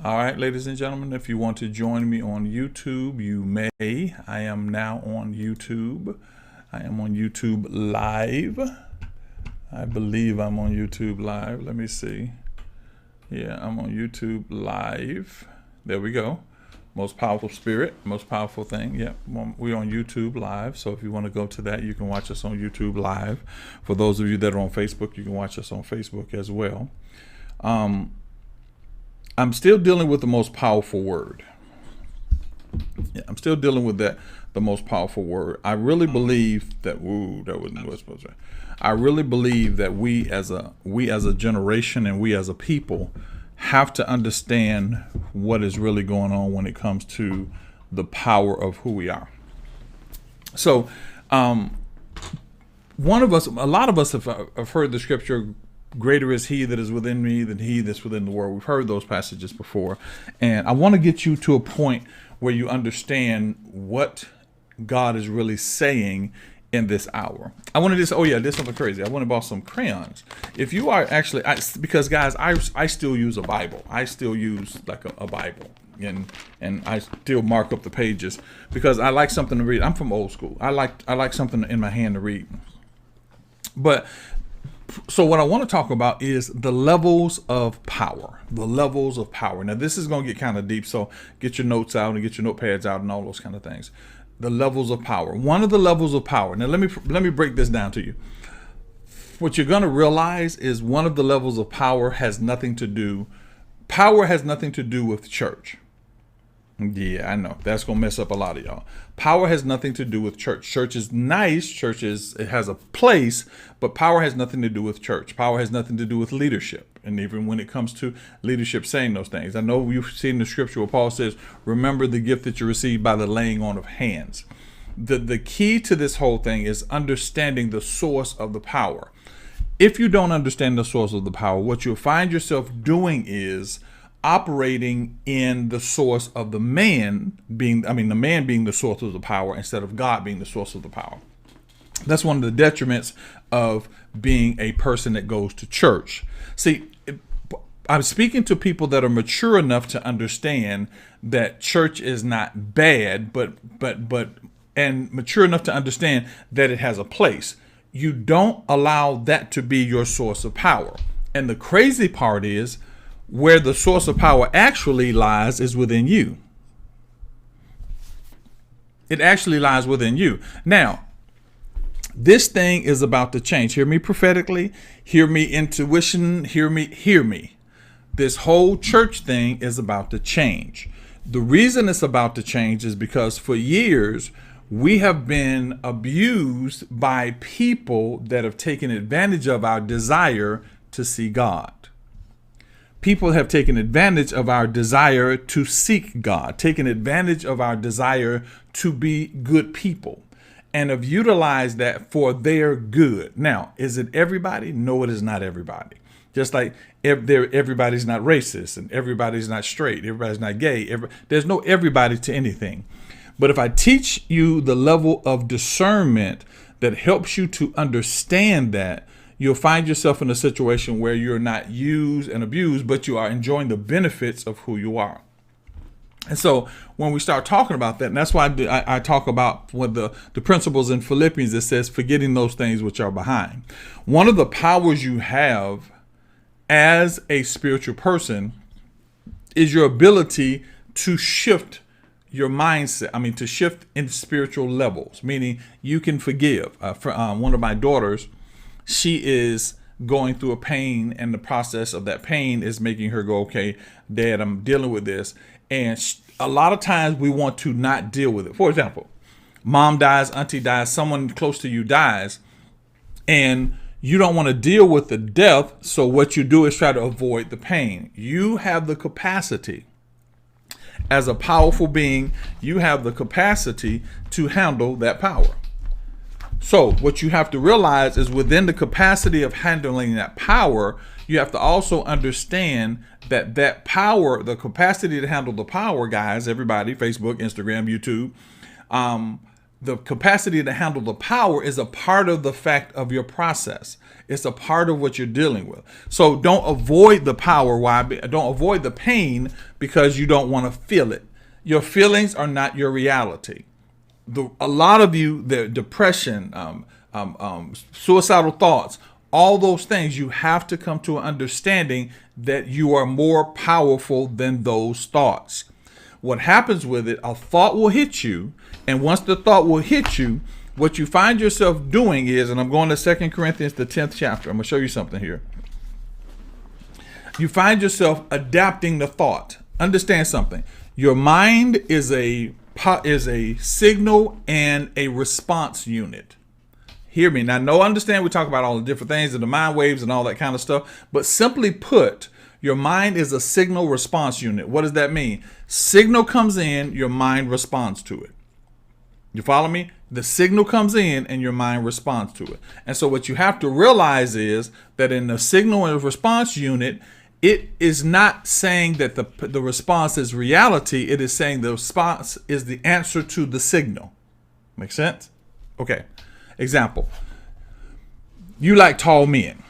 All right, ladies and gentlemen, if you want to join me on YouTube, you may. I am now on YouTube. I am on YouTube Live. I believe I'm on YouTube Live. Let me see. Yeah, I'm on YouTube Live. There we go. Most powerful spirit, most powerful thing. Yeah, we're on YouTube Live. So if you want to go to that, you can watch us on YouTube Live. For those of you that are on Facebook, you can watch us on Facebook as well. I'm still dealing with the most powerful word. Yeah, I'm still dealing with the most powerful word. I really believe that. Ooh, that wasn't what I was supposed to say. I really believe that we as a generation and we as a people have to understand what is really going on when it comes to the power of who we are. So, a lot of us have heard the scripture, greater is he that is within me than he that's within the world. We've heard those passages before. And I want to get you to a point where you understand what God is really saying in this hour. I want to just, oh yeah, I did something crazy. I went and bought some crayons. If you are actually, because guys, I still use a Bible. I still use like a Bible. And I still mark up the pages because I like something to read. I'm from old school. I like something in my hand to read. But so what I want to talk about is the levels of power. The levels of power. Now this is going to get kind of deep, so get your notes out and get your notepads out and all those kind of things. The levels of power. One of the levels of power. Now let me break this down to you. What you're going to realize is one of the levels of power has nothing to do. Power has nothing to do with church. Yeah, I know. That's going to mess up a lot of y'all. Power has nothing to do with church. Church is nice. It has a place, but power has nothing to do with church. Power has nothing to do with leadership. And even when it comes to leadership saying those things, I know you've seen the scripture where Paul says, remember the gift that you received by the laying on of hands. The key to this whole thing is understanding the source of the power. If you don't understand the source of the power, what you'll find yourself doing is operating in the source of the man being the source of the power instead of God being the source of the power. That's one of the detriments of being a person that goes to church. See, I'm speaking to people that are mature enough to understand that church is not bad, and mature enough to understand that it has a place. You don't allow that to be your source of power. And the crazy part is, where the source of power actually lies is within you. It actually lies within you. Now, this thing is about to change. Hear me prophetically. Hear me intuition. Hear me. This whole church thing is about to change. The reason it's about to change is because for years, we have been abused by people that have taken advantage of our desire to see God. People have taken advantage of our desire to seek God, taken advantage of our desire to be good people, and have utilized that for their good. Now, is it everybody? No, it is not everybody. Just like everybody's not racist and everybody's not straight, everybody's not gay. There's no everybody to anything. But if I teach you the level of discernment that helps you to understand that, you'll find yourself in a situation where you're not used and abused, but you are enjoying the benefits of who you are. And so when we start talking about that, and that's why I talk about what the principles in Philippians that says, forgetting those things which are behind. One of the powers you have as a spiritual person is your ability to shift your mindset. To shift in spiritual levels, meaning you can forgive. One of my daughters, she is going through a pain, and the process of that pain is making her go, okay, Dad, I'm dealing with this. And a lot of times we want to not deal with it. For example, mom dies, auntie dies, someone close to you dies, and you don't want to deal with the death. So what you do is try to avoid the pain. You have the capacity as a powerful being. You have the capacity to handle that power. So what you have to realize is within the capacity of handling that power, you have to also understand that power, the capacity to handle the power, guys, everybody, Facebook, Instagram, YouTube, The capacity to handle the power is a part of the fact of your process. It's a part of what you're dealing with. So don't avoid the power. Why? Don't avoid the pain because you don't want to feel it. Your feelings are not your reality. A lot of you, the depression, suicidal thoughts, all those things, you have to come to an understanding that you are more powerful than those thoughts. What happens with it, a thought will hit you. And once the thought will hit you, what you find yourself doing is, and I'm going to 2 Corinthians, the 10th chapter. I'm going to show you something here. You find yourself adapting the thought. Understand something. Your mind is a signal and a response unit. Hear me. Now, understand we talk about all the different things and the mind waves and all that kind of stuff. But simply put, your mind is a signal response unit. What does that mean? Signal comes in, your mind responds to it. You follow me? The signal comes in and your mind responds to it. And so what you have to realize is that in the signal and response unit, it is not saying that the response is reality. It is saying the response is the answer to the signal. Make sense? Okay. Example. You like tall men.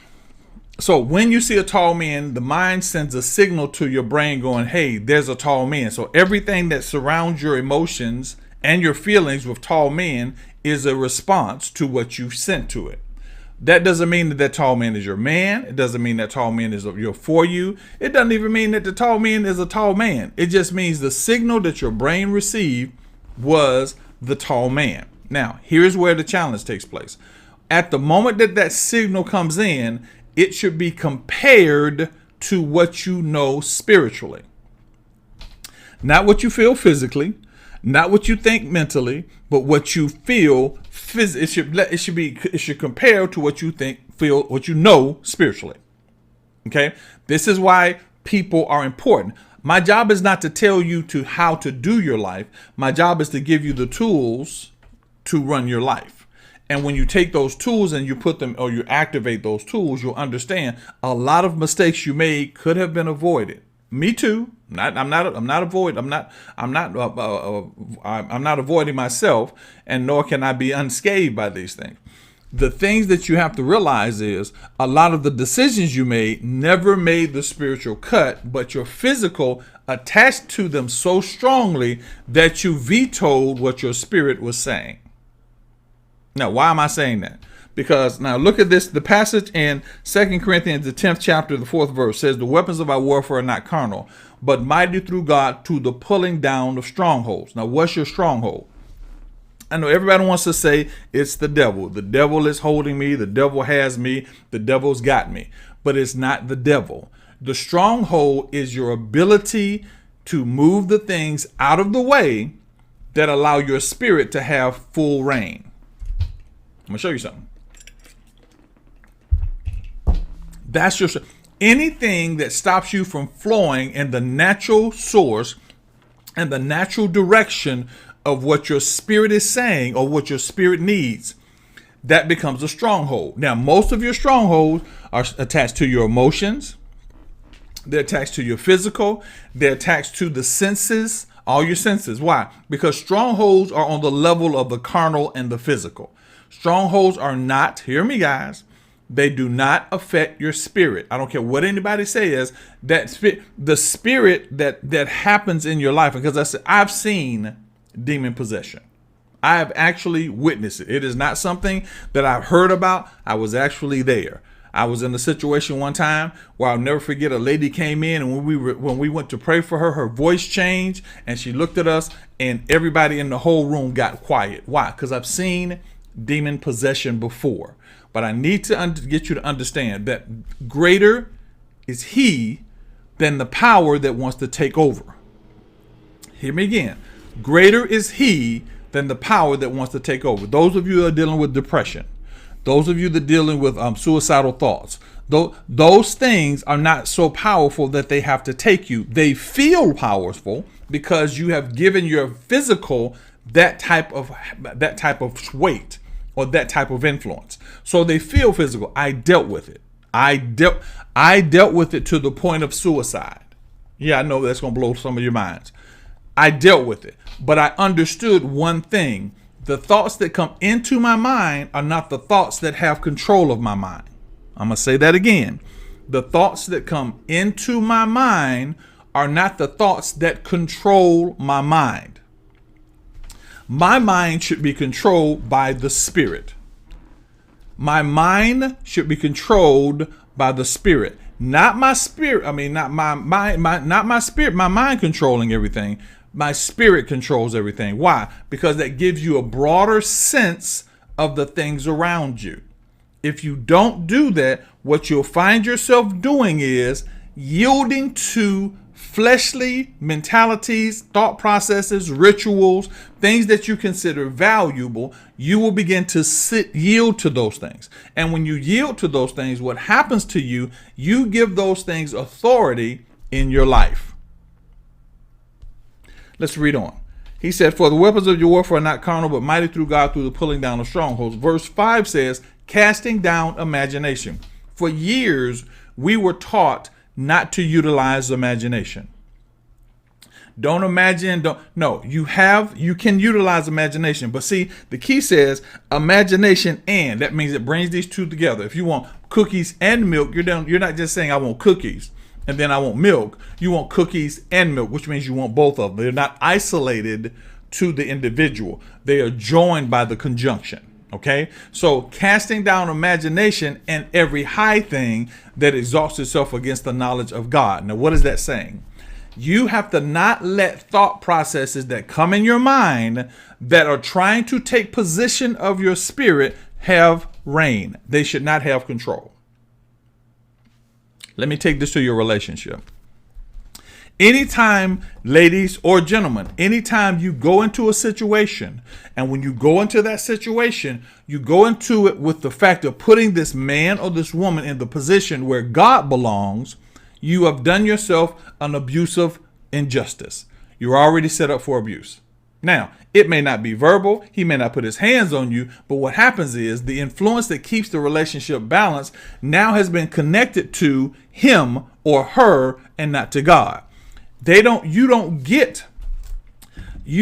So when you see a tall man, the mind sends a signal to your brain going, hey, there's a tall man. So everything that surrounds your emotions and your feelings with tall men is a response to what you've sent to it. That doesn't mean that that tall man is your man. It doesn't mean that tall man is your for you. It doesn't even mean that the tall man is a tall man. It just means the signal that your brain received was the tall man. Now, here's where the challenge takes place. At the moment that that signal comes in, it should be compared to what you know spiritually. Not what you feel physically, not what you think mentally, but what you feel physically. It should compare to what you think, feel, what you know spiritually. Okay? This is why people are important. My job is not to tell you how to do your life. My job is to give you the tools to run your life. And when you take those tools and you put them, or you activate those tools, you'll understand a lot of mistakes you made could have been avoided. Me too. I'm not avoiding myself, and nor can I be unscathed by these things. The things that you have to realize is a lot of the decisions you made never made the spiritual cut, but your physical attached to them so strongly that you vetoed what your spirit was saying. Now, why am I saying that? Because now look at this. The passage in 2 Corinthians, the 10th chapter, the 4th verse says, the weapons of our warfare are not carnal, but mighty through God to the pulling down of strongholds. Now, what's your stronghold? I know everybody wants to say it's the devil. The devil is holding me. The devil has me. The devil's got me. But it's not the devil. The stronghold is your ability to move the things out of the way that allow your spirit to have full reign. I'm going to show you something. That's anything that stops you from flowing in the natural source and the natural direction of what your spirit is saying or what your spirit needs. That becomes a stronghold. Now, most of your strongholds are attached to your emotions. They're attached to your physical. They're attached to the senses, all your senses. Why? Because strongholds are on the level of the carnal and the physical. Strongholds are not, hear me guys, they do not affect your spirit. I don't care what anybody says. The spirit that happens in your life, because I've seen demon possession. I have actually witnessed it. It is not something that I've heard about. I was actually there. I was in a situation one time where I'll never forget. A lady came in, and when we went to pray for her, her voice changed, and she looked at us, and everybody in the whole room got quiet. Why? Because I've seen demon possession before. But I need to get you to understand that greater is he than the power that wants to take over. Hear me again. Greater is he than the power that wants to take over. Those of you that are dealing with depression, those of you that are dealing with suicidal thoughts, those things are not so powerful that they have to take you. They feel powerful because you have given your physical that type of weight or that type of influence. So they feel physical. I dealt with it. I dealt with it to the point of suicide. Yeah, I know that's going to blow some of your minds. I dealt with it, but I understood one thing, The thoughts that come into my mind are not the thoughts that have control of my mind. I'm going to say that again. The thoughts that come into my mind are not the thoughts that control my mind. My mind should be controlled by the Spirit. My mind should be controlled by the Spirit, not my spirit. Not my spirit, my mind controlling everything. My spirit controls everything. Why? Because that gives you a broader sense of the things around you. If you don't do that, what you'll find yourself doing is yielding to fleshly mentalities, thought processes, rituals, things that you consider valuable. You will begin to yield to those things. And when you yield to those things, what happens to you, you give those things authority in your life. Let's read on. He said, for the weapons of your warfare are not carnal, but mighty through God through the pulling down of strongholds. Verse 5 says, casting down imagination. For years, we were taught not to utilize imagination. Don't imagine, you can utilize imagination. But see, the key says imagination, and that means it brings these two together. If you want cookies and milk, you're not just saying I want cookies and then I want milk. You want cookies and milk, which means you want both of them. They're not isolated to the individual. They are joined by the conjunction. Okay, so casting down imagination and every high thing that exalts itself against the knowledge of God. Now, what is that saying? You have to not let thought processes that come in your mind that are trying to take possession of your spirit have reign. They should not have control. Let me take this to your relationship. Anytime, ladies or gentlemen, anytime you go into a situation, and when you go into that situation, you go into it with the fact of putting this man or this woman in the position where God belongs, you have done yourself an abusive injustice. You're already set up for abuse. Now, it may not be verbal, he may not put his hands on you, but what happens is the influence that keeps the relationship balanced now has been connected to him or her and not to God. You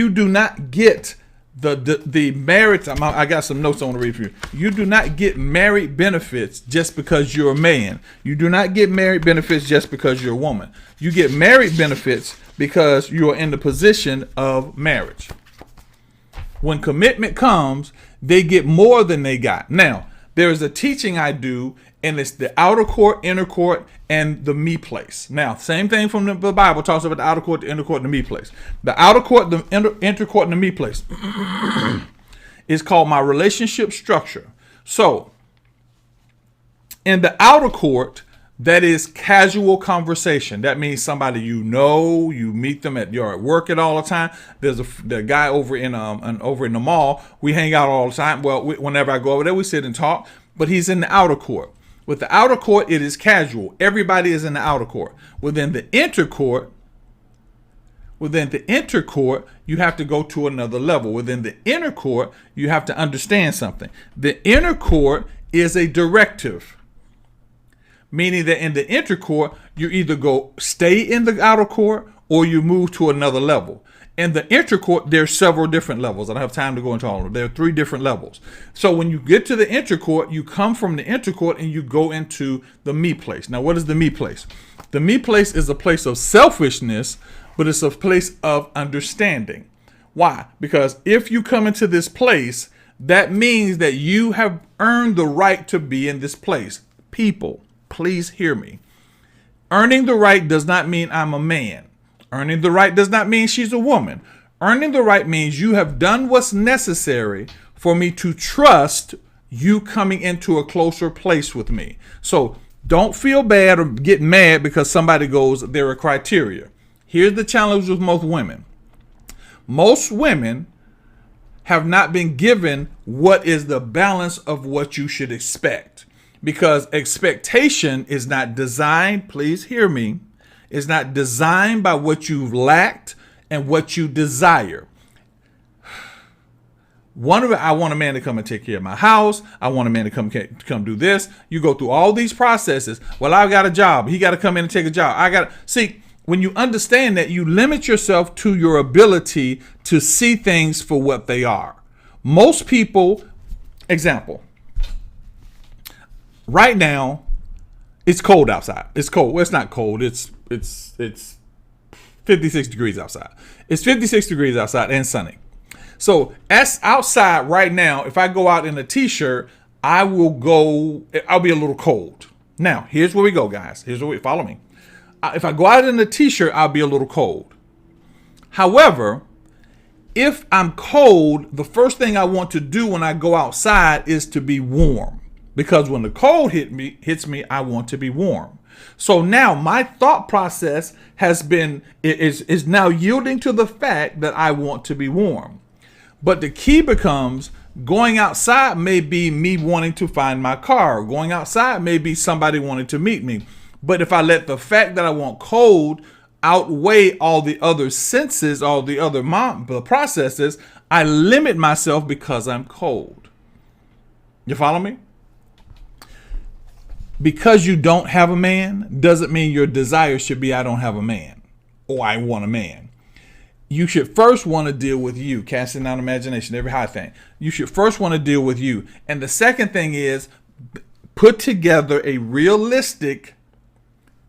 do not get the marriage. I got some notes I want to read for you. You do not get married benefits just because you're a man. You do not get married benefits just because you're a woman. You get married benefits because you are in the position of marriage. When commitment comes, they get more than they got. Now, there is a teaching I do, and it's the outer court, inner court, and the me place. Now, same thing from the Bible talks about the outer court, the inner court, and the me place. The outer court, the inner court, and the me place is called my relationship structure. So, in the outer court, that is casual conversation. That means somebody you meet them you're at work at all the time. There's the guy over in the mall. We hang out all the time. Well, whenever I go over there, we sit and talk. But he's in the outer court. With the outer court, it is casual. Everybody is in the outer court. Within the inner court, you have to go to another level. Within the inner court, you have to understand something. The inner court is a directive, meaning that in the inner court, you either stay in the outer court or you move to another level. In the inner court, there's several different levels. I don't have time to go into all of them. There are 3 different levels. So when you get to the inner court, you come from the inner court and you go into the me place. Now, what is the me place? The me place is a place of selfishness, but it's a place of understanding. Why? Because if you come into this place, that means that you have earned the right to be in this place. People, please hear me. Earning the right does not mean I'm a man. Earning the right does not mean she's a woman. Earning the right means you have done what's necessary for me to trust you coming into a closer place with me. So don't feel bad or get mad because somebody goes, there are criteria. Here's the challenge with most women. Most women have not been given what is the balance of what you should expect. Because expectation is not designed, please hear me, is not designed by what you've lacked and what you desire. I want a man to come and take care of my house. I want a man to come do this. You go through all these processes. Well, I've got a job. He got to come in and take a job. See, when you understand that, you limit yourself to your ability to see things for what they are. Most people, example, right now, it's cold outside. It's cold. Well, it's not cold. It's 56 degrees outside. It's 56 degrees outside and sunny. So as outside right now, if I go out in a t-shirt, I'll be a little cold. Now, here's where we go, guys. Follow me. If I go out in a t-shirt, I'll be a little cold. However, if I'm cold, the first thing I want to do when I go outside is to be warm. Because when the cold hits me, I want to be warm. So now my thought process is now yielding to the fact that I want to be warm. But the key becomes going outside may be me wanting to find my car. Going outside may be somebody wanting to meet me. But if I let the fact that I want cold outweigh all the other senses, all the other processes, I limit myself because I'm cold. You follow me? Because you don't have a man doesn't mean your desire should be, I don't have a man or I want a man. You should first want to deal with you, casting down imagination, every high thing. You should first want to deal with you. And the second thing is put together a realistic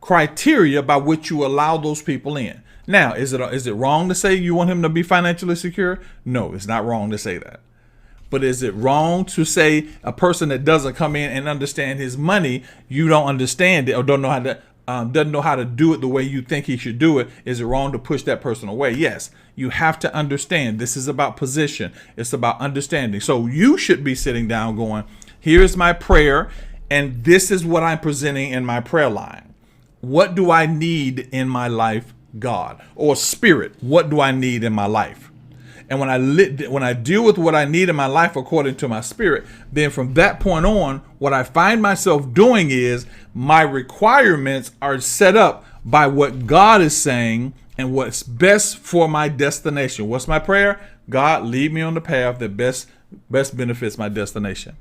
criteria by which you allow those people in. Now, is it wrong to say you want him to be financially secure? No, it's not wrong to say that. But is it wrong to say a person that doesn't come in and understand his money, you don't understand it or don't know how to doesn't know how to do it the way you think he should do it? Is it wrong to push that person away? Yes, you have to understand. This is about position. It's about understanding. So you should be sitting down going, here's my prayer, and this is what I'm presenting in my prayer line. What do I need in my life, God? Or Spirit, what do I need in my life? And when I deal with what I need in my life according to my spirit, then from that point on, what I find myself doing is my requirements are set up by what God is saying and what's best for my destination. What's my prayer? God, lead me on the path that best benefits my destination.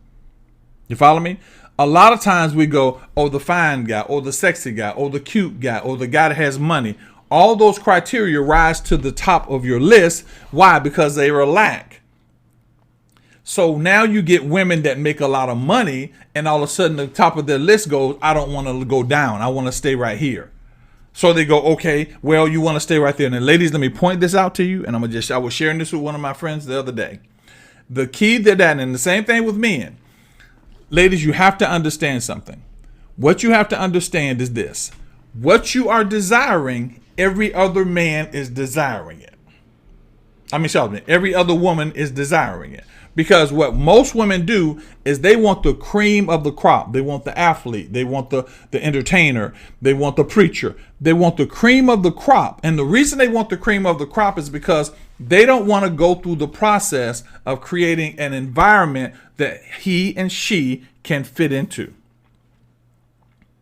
You follow me? A lot of times we go, oh, the fine guy, or the sexy guy, or the cute guy, or the guy that has money. All those criteria rise to the top of your list. Why? Because they are a lack. So now you get women that make a lot of money, and all of a sudden the top of their list goes, I don't want to go down. I want to stay right here. So they go, okay, well, you want to stay right there. And then, ladies, let me point this out to you. And I was sharing this with one of my friends the other day. The key to that, and the same thing with men. Ladies, you have to understand something. What you have to understand is this. What you are desiring, every other man is desiring it. Every other woman is desiring it. Because what most women do is they want the cream of the crop. They want the athlete. They want the entertainer. They want the preacher. They want the cream of the crop. And the reason they want the cream of the crop is because they don't want to go through the process of creating an environment that he and she can fit into.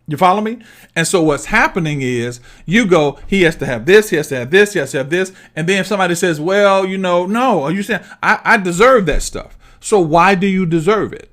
You follow me? And so what's happening is you go, he has to have this, he has to have this, he has to have this. And then if somebody says, well, no, are you saying I deserve that stuff? So why do you deserve it?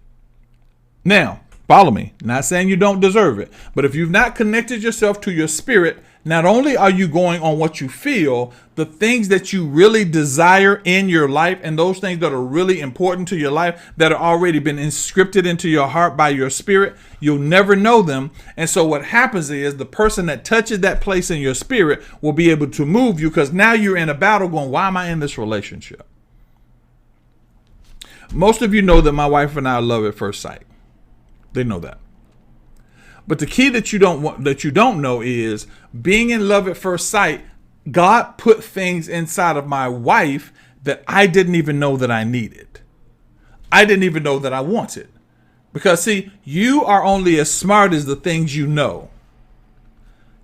Now, follow me. Not saying you don't deserve it, but if you've not connected yourself to your spirit, not only are you going on what you feel, the things that you really desire in your life and those things that are really important to your life that are already been inscripted into your heart by your spirit, you'll never know them. And so what happens is the person that touches that place in your spirit will be able to move you, because now you're in a battle going, why am I in this relationship? Most of you know that my wife and I are love at first sight. They know that. But the key that you don't know is being in love at first sight. God put things inside of my wife that I didn't even know that I needed. I didn't even know that I wanted. Because see, you are only as smart as the things you know.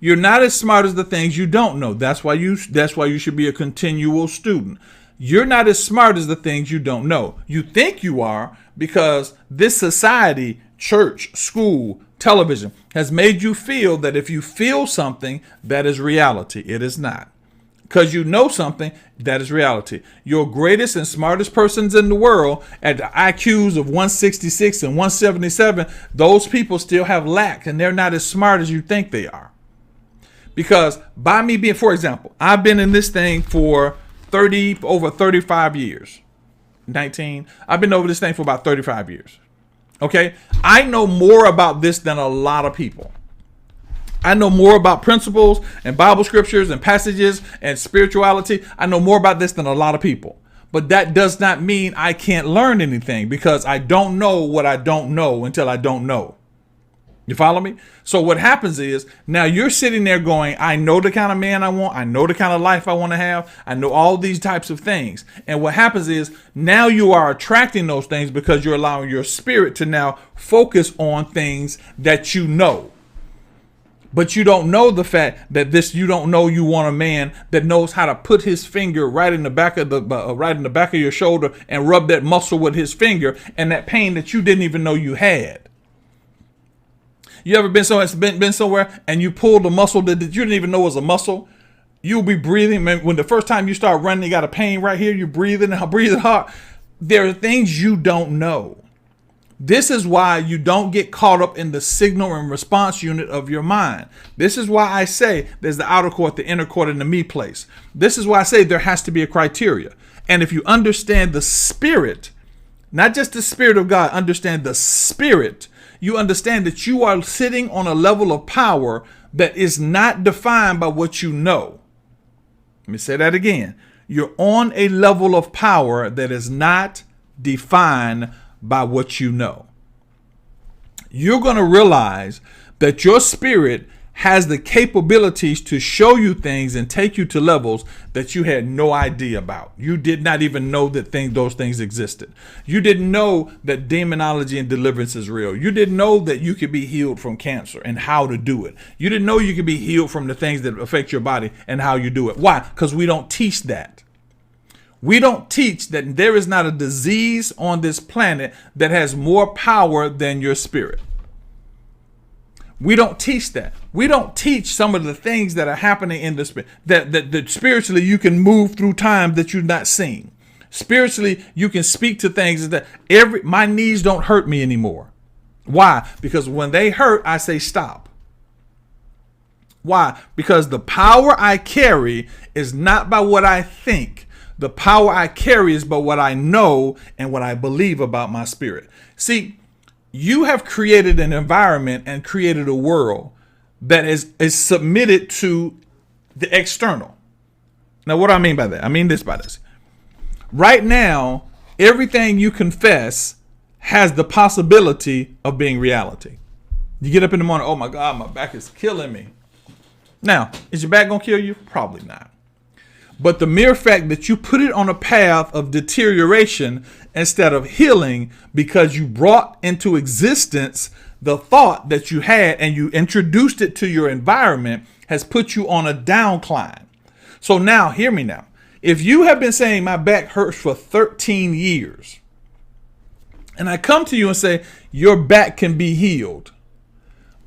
You're not as smart as the things you don't know. That's why you should be a continual student. You're not as smart as the things you don't know. You think you are because this society, church, school, television has made you feel that if you feel something, that is reality. It is not. Because you know something, that is reality. Your greatest and smartest persons in the world at the IQs of 166 and 177, those people still have lack and they're not as smart as you think they are. Because by me being, for example, I've been in this thing for over 35 years. 19. I've been over this thing for about 35 years. Okay. I know more about this than a lot of people. I know more about principles and Bible scriptures and passages and spirituality. I know more about this than a lot of people. But that does not mean I can't learn anything, because I don't know what I don't know until I don't know. You follow me? So what happens is, now you're sitting there going, I know the kind of man I want. I know the kind of life I want to have. I know all these types of things. And what happens is, now you are attracting those things because you're allowing your spirit to now focus on things that you know. But you don't know the fact that you don't know you want a man that knows how to put his finger right in the back of your shoulder and rub that muscle with his finger, and that pain that you didn't even know you had. You ever been somewhere and you pulled a muscle that you didn't even know was a muscle? You'll be breathing. When the first time you start running, you got a pain right here. You're breathing hard. There are things you don't know. This is why you don't get caught up in the signal and response unit of your mind. This is why I say there's the outer court, the inner court, and the me place. This is why I say there has to be a criteria. And if you understand the spirit, not just the spirit of God, understand the spirit, you understand that you are sitting on a level of power that is not defined by what you know. Let me say that again. You're on a level of power that is not defined by what you know. You're going to realize that your spirit has the capabilities to show you things and take you to levels that you had no idea about. You did not even know that those things existed. You didn't know that demonology and deliverance is real. You didn't know that you could be healed from cancer and how to do it. You didn't know you could be healed from the things that affect your body and how you do it. Why? Because we don't teach that. We don't teach that there is not a disease on this planet that has more power than your spirit. We don't teach that. We don't teach some of the things that are happening in the spirit, that spiritually you can move through time that you've not seen. Spiritually, you can speak to things that my knees don't hurt me anymore. Why? Because when they hurt, I say stop. Why? Because the power I carry is not by what I think. The power I carry is by what I know and what I believe about my spirit. See, you have created an environment and created a world that is submitted to the external. Now, what do I mean by that? I mean this by this. Right now, everything you confess has the possibility of being reality. You get up in the morning, oh my God, my back is killing me. Now, is your back going to kill you? Probably not. But the mere fact that you put it on a path of deterioration instead of healing, because you brought into existence the thought that you had and you introduced it to your environment, has put you on a downcline. So now, hear me now. If you have been saying my back hurts for 13 years, and I come to you and say your back can be healed,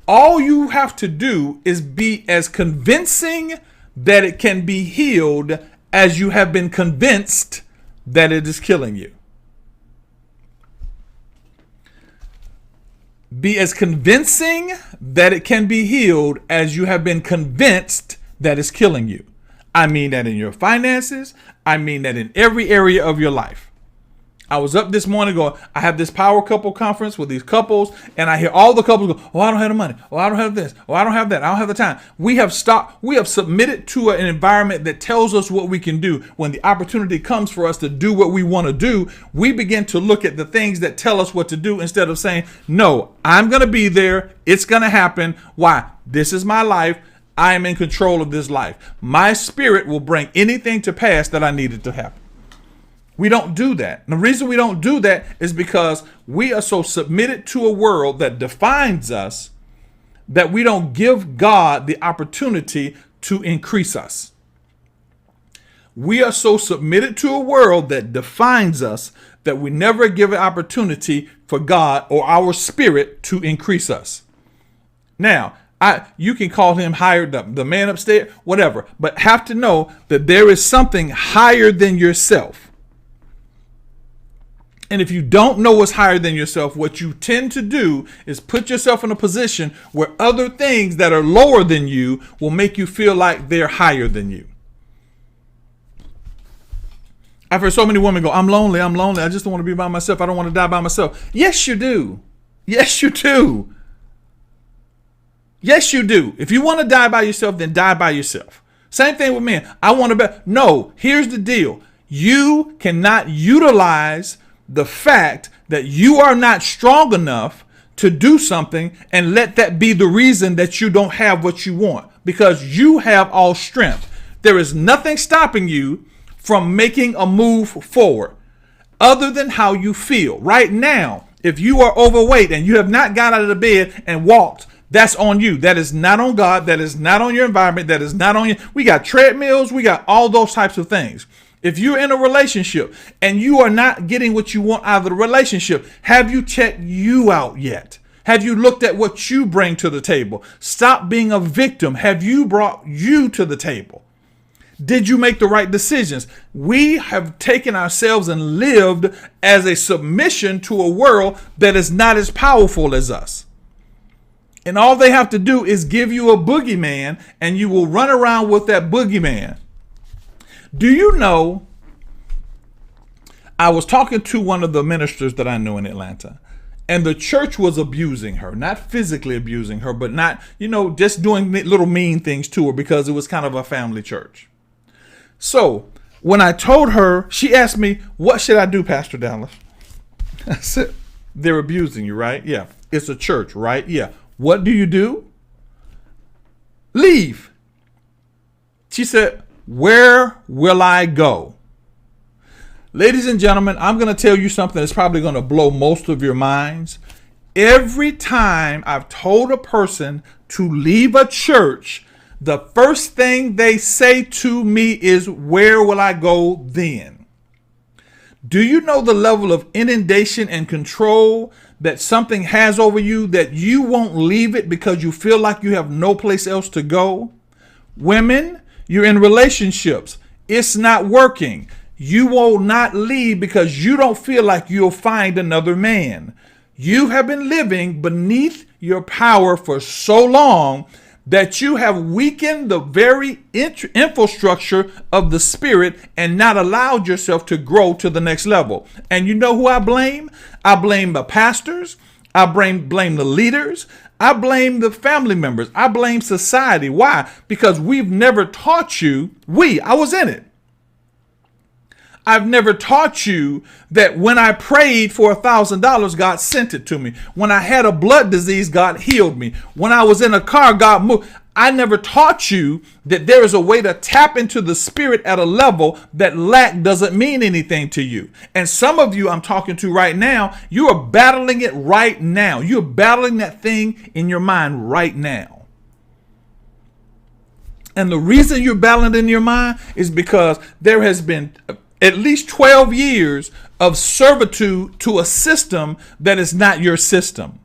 all you have to do is be as convincing that it can be healed as you have been convinced that it is killing you. Be as convincing that it can be healed as you have been convinced that it's killing you. I mean that in your finances. I mean that in every area of your life. I was up this morning going, I have this power couple conference with these couples, and I hear all the couples go, oh, I don't have the money. Oh, I don't have this. Oh, I don't have that. I don't have the time. We have submitted to an environment that tells us what we can do. When the opportunity comes for us to do what we want to do, we begin to look at the things that tell us what to do instead of saying, no, I'm going to be there. It's going to happen. Why? This is my life. I am in control of this life. My spirit will bring anything to pass that I needed to happen. We don't do that. And the reason we don't do that is because we are so submitted to a world that defines us that we don't give God the opportunity to increase us. We are so submitted to a world that defines us that we never give an opportunity for God or our spirit to increase us. Now, you can call him higher, the man upstairs, whatever, but have to know that there is something higher than yourself. And if you don't know what's higher than yourself, what you tend to do is put yourself in a position where other things that are lower than you will make you feel like they're higher than you. I've heard so many women go, I'm lonely. I just don't want to be by myself. I don't want to die by myself. Yes, you do. Yes, you do. Yes, you do. If you want to die by yourself, then die by yourself. Same thing with men. I want to be. No, here's the deal. You cannot utilize the fact that you are not strong enough to do something and let that be the reason that you don't have what you want, because you have all strength. There is nothing stopping you from making a move forward other than how you feel. Right now, if you are overweight and you have not got out of the bed and walked, that's on you. That is not on God. That is not on your environment. That is not on you. We got treadmills. We got all those types of things. If you're in a relationship and you are not getting what you want out of the relationship, have you checked you out yet? Have you looked at what you bring to the table? Stop being a victim. Have you brought you to the table? Did you make the right decisions? We have taken ourselves and lived as a submission to a world that is not as powerful as us. And all they have to do is give you a boogeyman and you will run around with that boogeyman. Do you know, I was talking to one of the ministers that I know in Atlanta, and the church was abusing her, not physically abusing her, but not, just doing little mean things to her because it was kind of a family church. So when I told her, she asked me, what should I do, Pastor Dallas? I said, they're abusing you, right? Yeah. It's a church, right? Yeah. What do you do? Leave. She said, where will I go? Ladies and gentlemen, I'm going to tell you something that's probably going to blow most of your minds. Every time I've told a person to leave a church, the first thing they say to me is, where will I go then? Do you know the level of inundation and control that something has over you, that you won't leave it because you feel like you have no place else to go? Women, you're in relationships. It's not working. You will not leave because you don't feel like you'll find another man. You have been living beneath your power for so long that you have weakened the very infrastructure of the spirit and not allowed yourself to grow to the next level. And you know who I blame? I blame the pastors. I blame the leaders. I blame the family members. I blame society. Why? Because we've never taught you. I was in it. I've never taught you that when I prayed for $1,000, God sent it to me. When I had a blood disease, God healed me. When I was in a car, God moved. I never taught you that there is a way to tap into the spirit at a level that lack doesn't mean anything to you. And some of you I'm talking to right now, you are battling it right now. You're battling that thing in your mind right now. And the reason you're battling it in your mind is because there has been at least 12 years of servitude to a system that is not your system.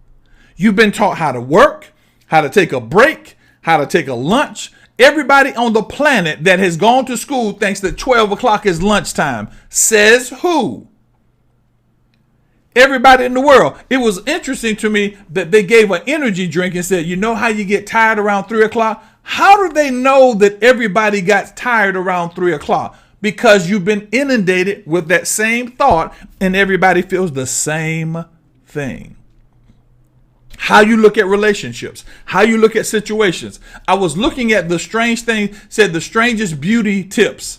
You've been taught how to work, how to take a break, how to take a lunch. Everybody on the planet that has gone to school thinks that 12 o'clock is lunchtime. Says who? Everybody in the world. It was interesting to me that they gave an energy drink and said, you know how you get tired around 3 o'clock? How do they know that everybody got tired around 3 o'clock? Because you've been inundated with that same thought and everybody feels the same thing. How you look at relationships, how you look at situations. I was looking at the strange thing, said the strangest beauty tips,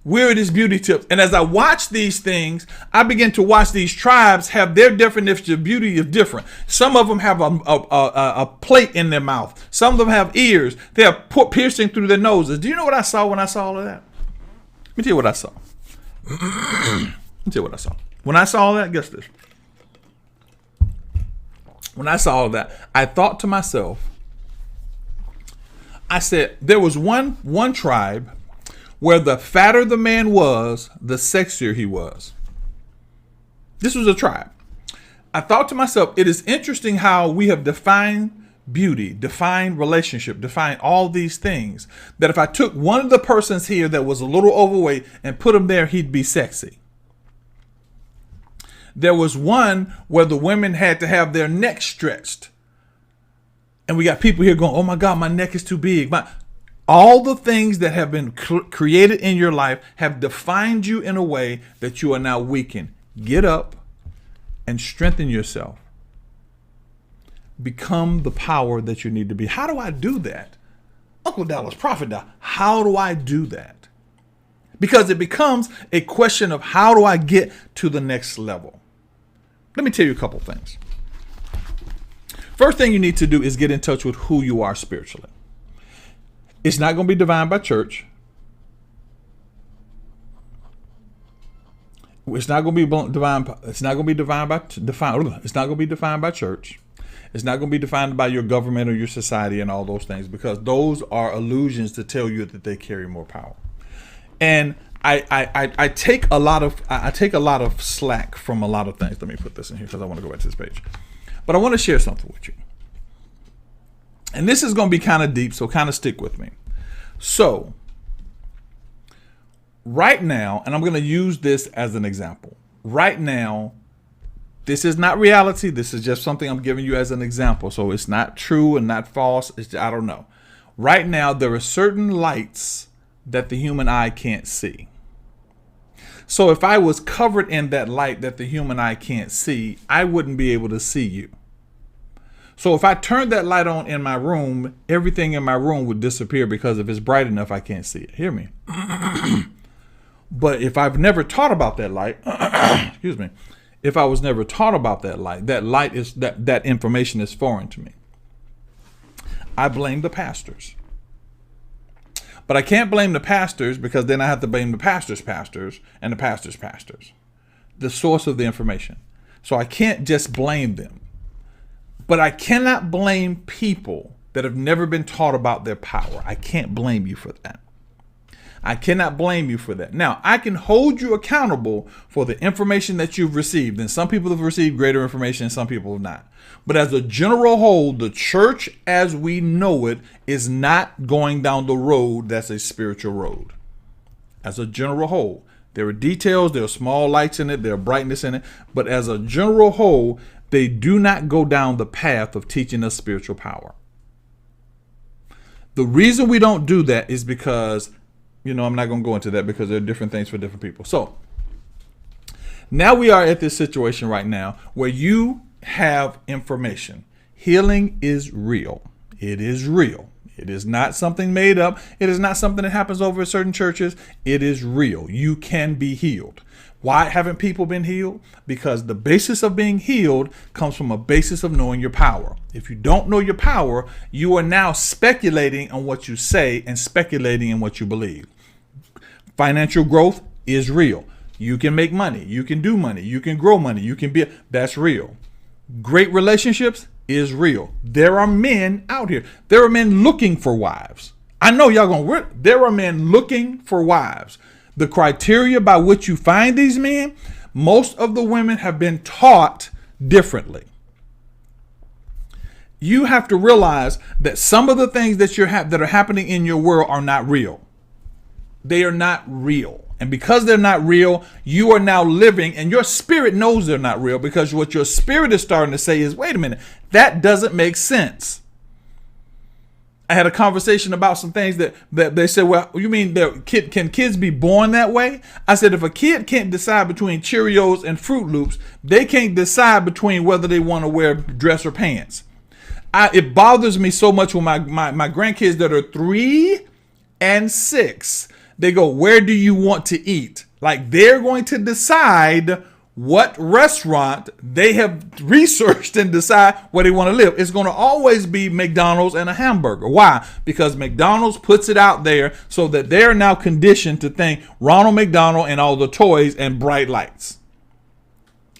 weirdest beauty tips. And as I watch these things, I begin to watch these tribes have their definition of beauty is different. Some of them have a plate in their mouth. Some of them have ears. They have piercing through their noses. Do you know what I saw when I saw all of that? Let me tell you what I saw. When I saw all that, guess this. When I saw all that, I thought to myself, I said, there was one tribe where the fatter the man was, the sexier he was. This was a tribe. I thought to myself, it is interesting how we have defined beauty, define relationship, define all these things, that if I took one of the persons here that was a little overweight and put him there, he'd be sexy. There was one where the women had to have their neck stretched. And we got people here going, oh my God, my neck is too big. All the things that have been created in your life have defined you in a way that you are now weakened. Get up and strengthen yourself. Become the power that you need to be. How do I do that? Uncle Dallas, Prophet Dallas, how do I do that? Because it becomes a question of how do I get to the next level? Let me tell you a couple things. First thing you need to do is get in touch with who you are spiritually. It's not going to be defined by church. It's not going to be defined. It's not going to be defined by It's not going to be defined by church. It's not going to be defined by your government or your society and all those things, because those are illusions to tell you that they carry more power. And I take a lot of slack from a lot of things. Let me put this in here because I want to go back to this page. But I want to share something with you. And this is going to be kind of deep, so kind of stick with me. So, right now, and I'm going to use this as an example. Right now, this is not reality. This is just something I'm giving you as an example. So it's not true and not false. I don't know. Right now, there are certain lights that the human eye can't see. So if I was covered in that light that the human eye can't see, I wouldn't be able to see you. So if I turned that light on in my room, everything in my room would disappear because if it's bright enough, I can't see it. Hear me? But if I've never taught about that light, excuse me, if I was never taught about that light is that information is foreign to me. I blame the pastors. But I can't blame the pastors because then I have to blame the pastors' pastors and the pastors' pastors, the source of the information. So I can't just blame them. But I cannot blame people that have never been taught about their power. I can't blame you for that. I cannot blame you for that. Now, I can hold you accountable for the information that you've received. And some people have received greater information and some people have not. But as a general whole, the church as we know it is not going down the road that's a spiritual road. As a general whole, there are details, there are small lights in it, there are brightness in it. But as a general whole, they do not go down the path of teaching us spiritual power. The reason we don't do that is because, I'm not going to go into that because there are different things for different people. So now we are at this situation right now where you have information. Healing is real. It is real. It is not something made up. It is not something that happens over at certain churches. It is real. You can be healed. Why haven't people been healed? Because the basis of being healed comes from a basis of knowing your power. If you don't know your power, you are now speculating on what you say and speculating in what you believe. Financial growth is real. You can make money. You can do money. You can grow money. That's real. Great relationships is real. There are men out here. There are men looking for wives. I know y'all gonna. There are men looking for wives. The criteria by which you find these men, most of the women have been taught differently. You have to realize that some of the things that that are happening in your world are not real. They are not real. And because they're not real, you are now living, and your spirit knows they're not real, because what your spirit is starting to say is, wait a minute, that doesn't make sense. I had a conversation about some things that they said, well, you mean can kids be born that way? I said, if a kid can't decide between Cheerios and Fruit Loops, they can't decide between whether they want to wear dress or pants. It bothers me so much when my grandkids that are 3 and 6, they go, where do you want to eat? Like they're going to decide what restaurant they have researched and decide where they want to live. It's going to always be McDonald's and a hamburger. Why? Because McDonald's puts it out there so that they're now conditioned to think Ronald McDonald and all the toys and bright lights.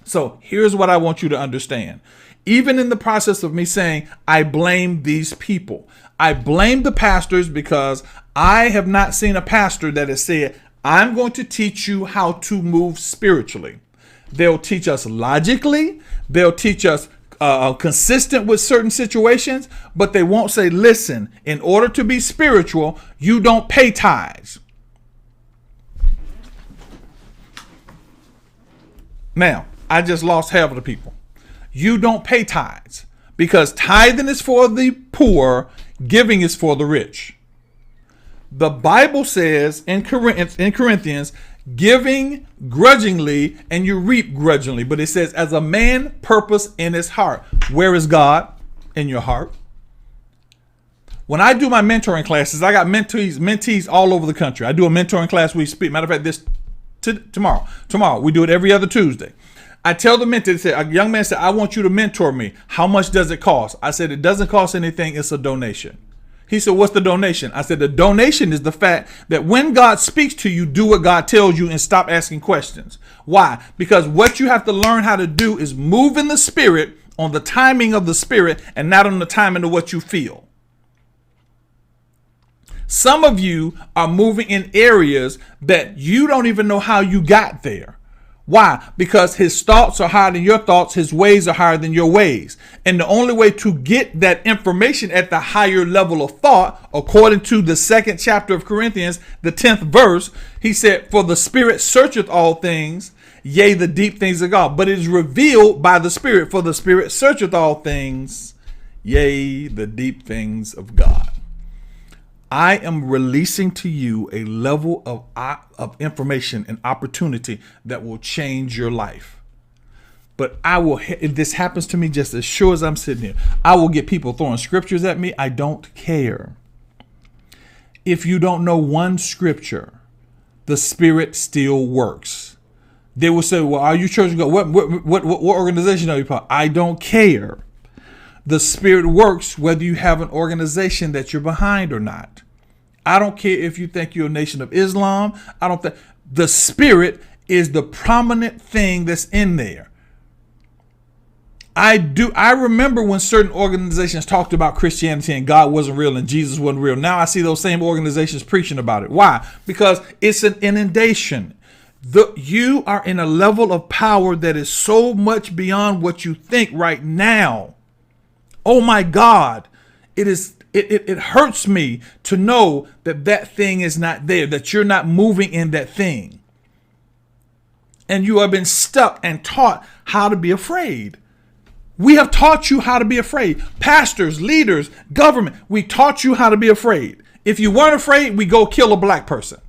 So here's what I want you to understand. Even in the process of me saying, I blame these people. I blame the pastors because I have not seen a pastor that has said, I'm going to teach you how to move spiritually. They'll teach us logically. They'll teach us consistent with certain situations, but they won't say, listen, in order to be spiritual, you don't pay tithes. Now, I just lost half of the people. You don't pay tithes because tithing is for the poor, giving is for the rich. The Bible says in Corinthians, giving grudgingly and you reap grudgingly. But it says, as a man purpose in his heart. Where is God? In your heart. When I do my mentoring classes, I got mentees all over the country. I do a mentoring class we speak. Matter of fact, tomorrow. We do it every other Tuesday. I tell the mentee, a young man said, I want you to mentor me. How much does it cost? I said, it doesn't cost anything. It's a donation. He said, what's the donation? I said, the donation is the fact that when God speaks to you, do what God tells you and stop asking questions. Why? Because what you have to learn how to do is move in the spirit on the timing of the spirit and not on the timing of what you feel. Some of you are moving in areas that you don't even know how you got there. Why? Because his thoughts are higher than your thoughts. His ways are higher than your ways. And the only way to get that information at the higher level of thought, according to the 2nd chapter of Corinthians, the 10th verse, he said, for the Spirit searcheth all things, yea, the deep things of God. But it is revealed by the Spirit, for the Spirit searcheth all things, yea, the deep things of God. I am releasing to you a level of information and opportunity that will change your life. But if this happens to me just as sure as I'm sitting here, I will get people throwing scriptures at me. I don't care. If you don't know one scripture, the Spirit still works. They will say, well, are you church? What organization are you part? I don't care. The Spirit works whether you have an organization that you're behind or not. I don't care if you think you're a Nation of Islam. The Spirit is the prominent thing that's in there. I remember when certain organizations talked about Christianity and God wasn't real and Jesus wasn't real. Now I see those same organizations preaching about it. Why? Because it's an inundation. You are in a level of power that is so much beyond what you think right now. Oh my God, it hurts me to know that thing is not there, that you're not moving in that thing. And you have been stuck and taught how to be afraid. We have taught you how to be afraid. Pastors, leaders, government, we taught you how to be afraid. If you weren't afraid, we go kill a black person.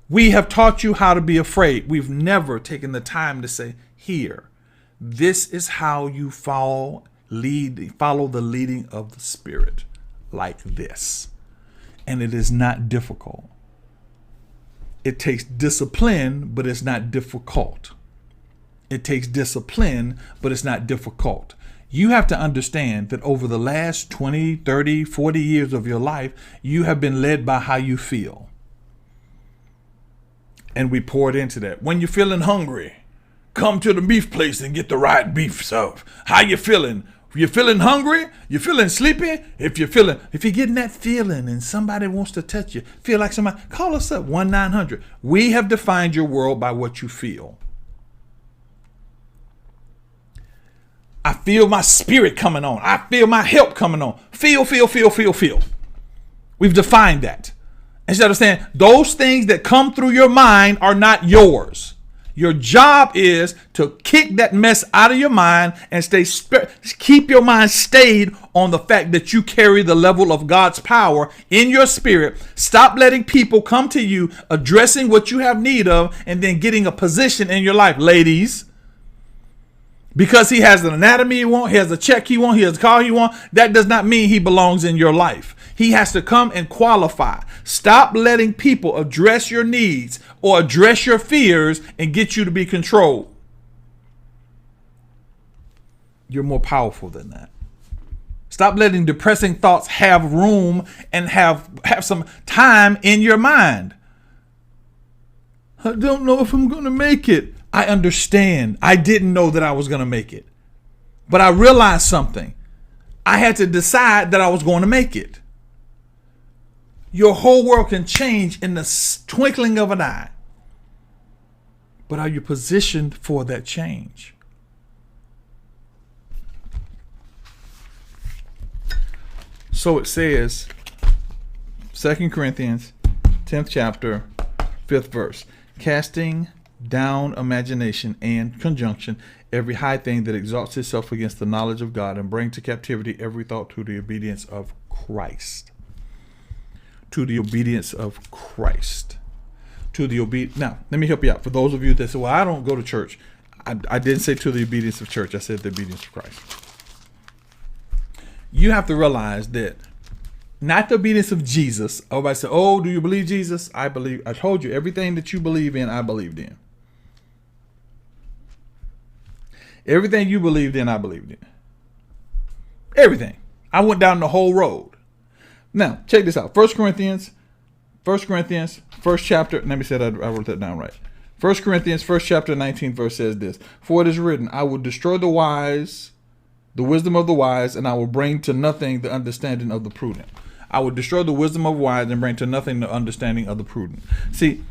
We have taught you how to be afraid. We've never taken the time to say, here, this is how you follow the leading of the Spirit, like this. And it is not difficult. It takes discipline, but it's not difficult. It takes discipline, but it's not difficult. You have to understand that over the last 20, 30, 40 years of your life, you have been led by how you feel. And we poured into that. When you're feeling hungry, come to the beef place and get the right beef served. How you feeling? You're feeling hungry? You're feeling sleepy? If you're getting that feeling and somebody wants to touch you, feel like somebody, call us up, 1-900. We have defined your world by what you feel. I feel my spirit coming on. I feel my help coming on. Feel. We've defined that. Instead of saying those things that come through your mind are not yours. Your job is to kick that mess out of your mind and keep your mind stayed on the fact that you carry the level of God's power in your spirit. Stop letting people come to you addressing what you have need of and then getting a position in your life, ladies. Because he has an anatomy he wants, he has a check he wants, he has a car he wants, that does not mean he belongs in your life. He has to come and qualify. Stop letting people address your needs or address your fears and get you to be controlled. You're more powerful than that. Stop letting depressing thoughts have room and have some time in your mind. I don't know if I'm going to make it. I understand. I didn't know that I was going to make it. But I realized something. I had to decide that I was going to make it. Your whole world can change in the twinkling of an eye. But are you positioned for that change? So it says, 2 Corinthians 10th chapter, 5th verse, casting down imagination and conjunction, every high thing that exalts itself against the knowledge of God, and bring to captivity every thought to the obedience of Christ. to the obedience of Christ. Now, let me help you out. For those of you that say, well, I don't go to church. I didn't say to the obedience of church. I said the obedience of Christ. You have to realize that not the obedience of Jesus. Everybody say, oh, do you believe Jesus? I believe. I told you everything that you believe in, I believed in. Everything you believed in, I believed in. Everything. I went down the whole road. Now, check this out. 1 Corinthians, first chapter. Let me say that I wrote that down right. 1 Corinthians, first chapter, 19th verse says this. For it is written, I will destroy the wisdom of the wise, and I will bring to nothing the understanding of the prudent. I will destroy the wisdom of wise and bring to nothing the understanding of the prudent. See,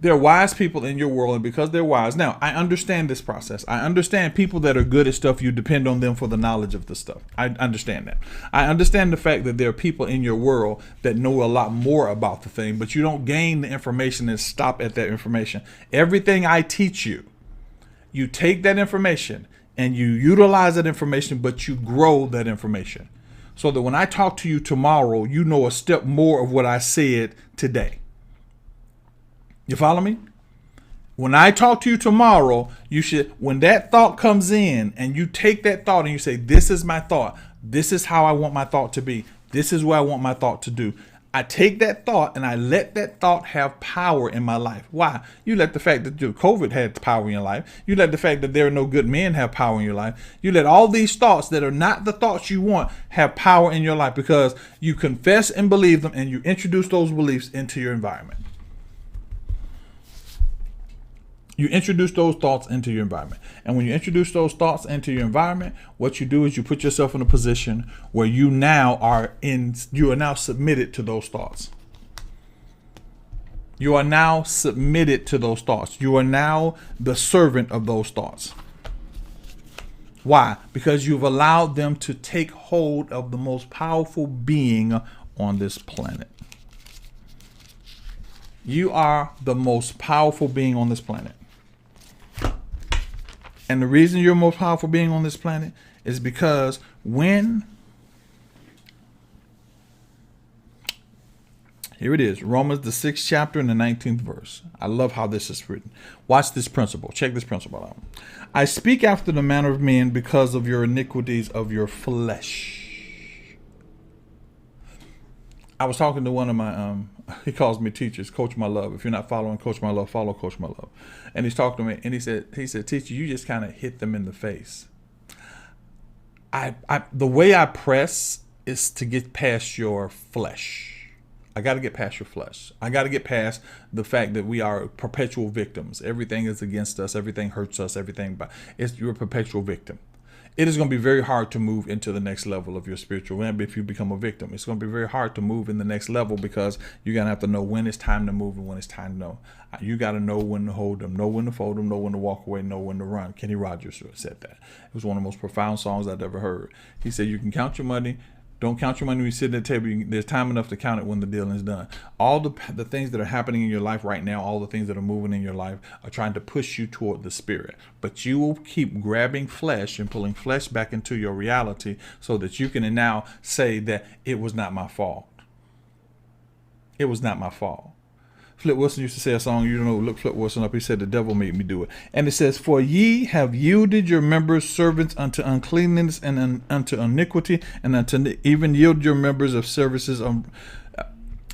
there are wise people in your world, and because they're wise, now I understand this process. I understand people that are good at stuff, you depend on them for the knowledge of the stuff. I understand that. I understand the fact that there are people in your world that know a lot more about the thing, but you don't gain the information and stop at that information. Everything I teach you, you take that information and you utilize that information, but you grow that information. So that when I talk to you tomorrow, you know a step more of what I said today. You follow me? When I talk to you tomorrow, you should, when that thought comes in and you take that thought and you say, this is my thought. This is how I want my thought to be. This is what I want my thought to do. I take that thought and I let that thought have power in my life. Why? You let the fact that COVID had power in your life. You let the fact that there are no good men have power in your life. You let all these thoughts that are not the thoughts you want have power in your life because you confess and believe them and you introduce those beliefs into your environment. You introduce those thoughts into your environment. And when you introduce those thoughts into your environment, what you do is you put yourself in a position where you are now submitted to those thoughts. You are now submitted to those thoughts. You are now the servant of those thoughts. Why? Because you've allowed them to take hold of the most powerful being on this planet. You are the most powerful being on this planet. And the reason you're the most powerful being on this planet is because here it is, Romans the 6th chapter and the 19th verse. I love how this is written. Watch this principle. Check this principle out. I speak after the manner of men because of your iniquities of your flesh. I was talking to one of my, he calls me teachers, Coach My Love. If you're not following Coach My Love, follow Coach My Love. And he's talking to me and he said, teacher, you just kind of hit them in the face. The way I press is to get past your flesh. I got to get past your flesh. I got to get past the fact that we are perpetual victims. Everything is against us. Everything hurts us. You're a perpetual victim. It is going to be very hard to move into the next level of your spiritual realm if you become a victim. It's going to be very hard to move in the next level because you're going to have to know when it's time to move and when it's time to know. You got to know when to hold them, know when to fold them, know when to walk away, know when to run. Kenny Rogers said that. It was one of the most profound songs I've ever heard. He said, you can count your money. Don't count your money when you sit at the table. There's time enough to count it when the deal is done. All the things that are happening in your life right now, all the things that are moving in your life are trying to push you toward the spirit. But you will keep grabbing flesh and pulling flesh back into your reality so that you can now say that it was not my fault. It was not my fault. Flip Wilson used to say a song, look Flip Wilson up. He said, the devil made me do it. And it says, for ye have yielded your members servants unto uncleanness and unto iniquity, and unto even yield your members of services.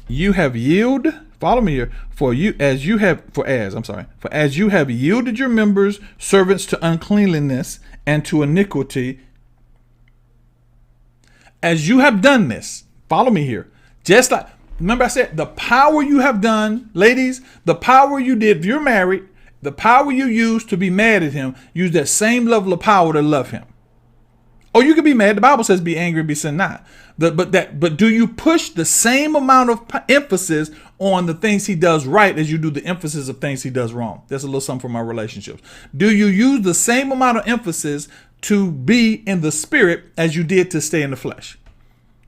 You have yielded, follow me here, for as you have yielded your members servants to uncleanliness and to iniquity, as you have done this, follow me here, just like, remember I said, the power you have done, ladies, the power you did, if you're married, the power you used to be mad at him, use that same level of power to love him. Or you can be mad. The Bible says be angry and be sin not. But do you push the same amount of emphasis on the things he does right as you do the emphasis of things he does wrong? That's a little something from our relationships. Do you use the same amount of emphasis to be in the spirit as you did to stay in the flesh?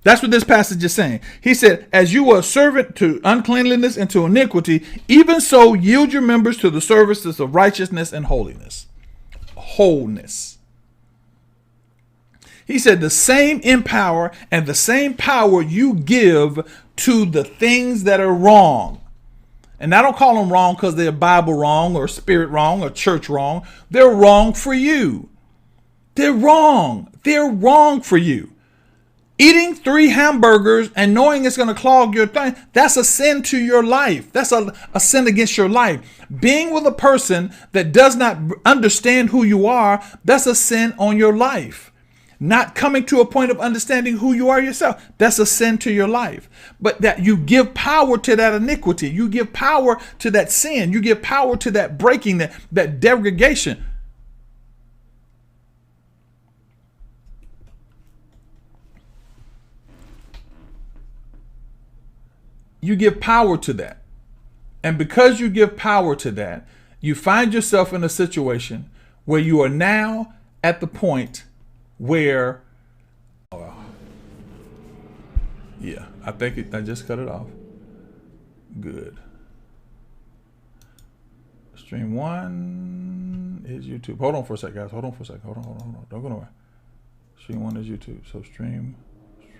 That's what this passage is saying. He said, as you were a servant to uncleanliness and to iniquity, even so yield your members to the services of righteousness and holiness. Wholeness. He said the same empower and the same power you give to the things that are wrong. And I don't call them wrong because they're Bible wrong or spirit wrong or church wrong. They're wrong for you. They're wrong. They're wrong for you. Eating 3 hamburgers and knowing it's going to clog your thing, that's a sin to your life. That's a sin against your life. Being with a person that does not understand who you are, that's a sin on your life. Not coming to a point of understanding who you are yourself, that's a sin to your life. But that you give power to that iniquity. You give power to that sin. You give power to that breaking, that degradation. You give power to that. And because you give power to that, you find yourself in a situation where you are now at the point where, yeah, I think I just cut it off. Good. Stream 1 is YouTube. Hold on for a sec, guys. Hold on for a sec. Hold on. Don't go nowhere. Stream 1 is YouTube. So stream